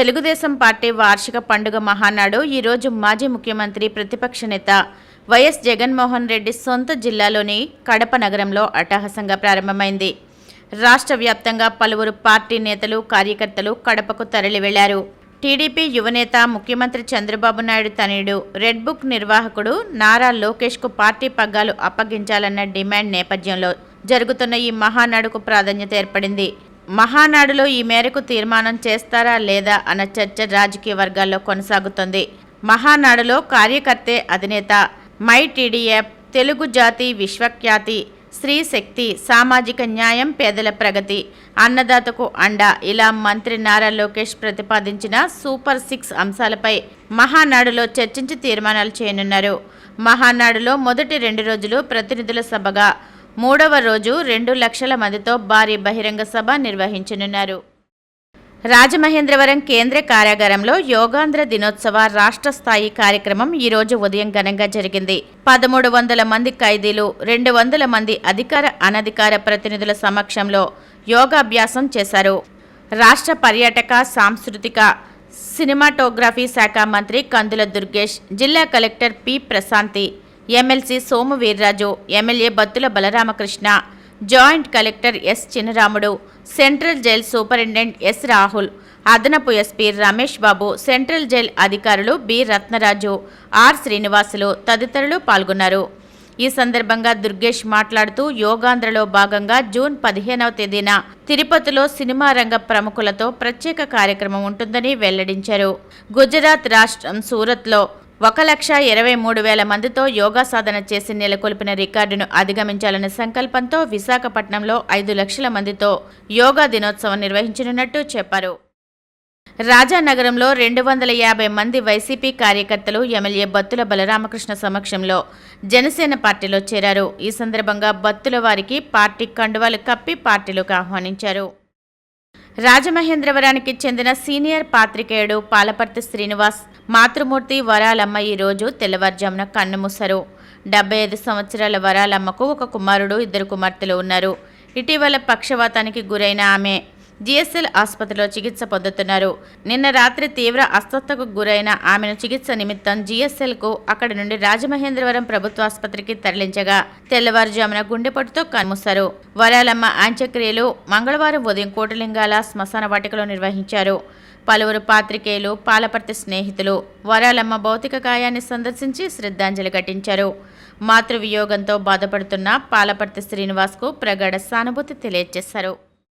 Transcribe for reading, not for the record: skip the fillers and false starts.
Telugu Desam party వార్షిక పండుగ మహానాడు ఈరోజు మాజీ ముఖ్యమంత్రి ప్రతిపక్ష నేత వైఎస్ జగన్మోహన్ రెడ్డి సొంత జిల్లాలోని కడప నగరంలో అట్టహాసంగా ప్రారంభమైంది. రాష్ట్ర వ్యాప్తంగా పలువురు పార్టీ నేతలు, కార్యకర్తలు కడపకు తరలి వెళ్లారు. టీడీపీ యువనేత, ముఖ్యమంత్రి చంద్రబాబు నాయుడు తనయుడు, రెడ్ బుక్ నిర్వాహకుడు నారా లోకేష్కు పార్టీ పగ్గాలు అప్పగించాలన్న డిమాండ్ నేపథ్యంలో జరుగుతున్న ఈ మహానాడుకు ప్రాధాన్యత ఏర్పడింది. మహానాడులో ఈ మేరకు తీర్మానం చేస్తారా లేదా అన్న చర్చ రాజకీయ వర్గాల్లో కొనసాగుతోంది. మహానాడులో కార్యకర్తే అధినేత, మై టీడీఎఫ్, తెలుగు జాతి విశ్వఖ్యాతి, స్త్రీ శక్తి, సామాజిక న్యాయం, పేదల ప్రగతి, అన్నదాతకు అండ ఇలా మంత్రి నారా లోకేష్ ప్రతిపాదించిన సూపర్ 6 అంశాలపై మహానాడులో చర్చించి తీర్మానాలు చేయనున్నారు. మహానాడులో మొదటి 2 రోజులు ప్రతినిధుల సభగా, 3వ రోజు 2 లక్షల మందితో భారీ బహిరంగ సభ నిర్వహించనున్నారు. రాజమహేంద్రవరం కేంద్ర కారాగారంలో యోగాంధ్ర దినోత్సవ రాష్ట్ర స్థాయి కార్యక్రమం ఈరోజు ఉదయం ఘనంగా జరిగింది. 1300 మంది ఖైదీలు, 200 మంది అధికార, అనధికార ప్రతినిధుల సమక్షంలో యోగాభ్యాసం చేశారు. రాష్ట్ర పర్యాటక, సాంస్కృతిక, సినిమాటోగ్రఫీ శాఖ మంత్రి కందుల దుర్గేష్, జిల్లా collector P Prashanti, MLC Somu Veerraju, MLA Battula Balaramakrishna, joint collector S Chinaramudu, central jail superintendent S Rahul, అదనపు SP Ramesh Babu, central jail అధికారులు బి రత్నరాజు, ఆర్ శ్రీనివాసులు తదితరులు పాల్గొన్నారు. ఈ సందర్భంగా దుర్గేష్ మాట్లాడుతూ యోగాంధ్రలో భాగంగా జూన్ 15వ తేదీన తిరుపతిలో సినిమా రంగ ప్రముఖులతో ప్రత్యేక కార్యక్రమం ఉంటుందని వెల్లడించారు. గుజరాత్ రాష్ట్రం సూరత్లో 1,23,000 మందితో యోగా సాధన చేసి నెలకొల్పిన రికార్డును అధిగమించాలనే సంకల్పంతో విశాఖపట్నంలో 5 లక్షల మందితో యోగా దినోత్సవం నిర్వహించనున్నట్టు చెప్పారు. రాజానగరంలో 250 మంది వైసీపీ కార్యకర్తలు ఎమ్మెల్యే బత్తుల బలరామకృష్ణ సమక్షంలో జనసేన పార్టీలో చేరారు. ఈ సందర్భంగా బత్తుల వారికి పార్టీ కండువాలు కప్పి పార్టీలోకి ఆహ్వానించారు. రాజమహేంద్రవరానికి చెందిన సీనియర్ పాత్రికేయుడు పాలపర్తి శ్రీనివాస్ మాతృమూర్తి వరాలమ్మ ఈరోజు తెల్లవారుజామున కన్నుమూశారు. 75 సంవత్సరాల వరాలమ్మకు ఒక కుమారుడు, 2 కుమార్తెలు ఉన్నారు. ఇటీవల పక్షవాతానికి గురైన ఆమె జిఎస్ఎల్ ఆసుపత్రిలో చికిత్స పొందుతున్నారు. నిన్న రాత్రి తీవ్ర అస్వస్థతకు గురైన ఆమెను చికిత్స నిమిత్తం జిఎస్ఎల్కు అక్కడి నుండి రాజమహేంద్రవరం ప్రభుత్వ ఆసుపత్రికి తరలించగా తెల్లవారుజామున గుండెపోటుతో కన్నుమూశారు. వరాలమ్మ అంత్యక్రియలు మంగళవారం ఉదయం కోటలింగాల శ్మశాన వాటికలో నిర్వహించారు. పలువురు పాత్రికేయులు, పాలపర్తి స్నేహితులు వరాలమ్మ భౌతిక కాయాన్ని సందర్శించి శ్రద్ధాంజలి ఘటించారు. మాతృవియోగంతో బాధపడుతున్న పాలపర్తి శ్రీనివాస్కు ప్రగాఢ సానుభూతి తెలియజేశారు.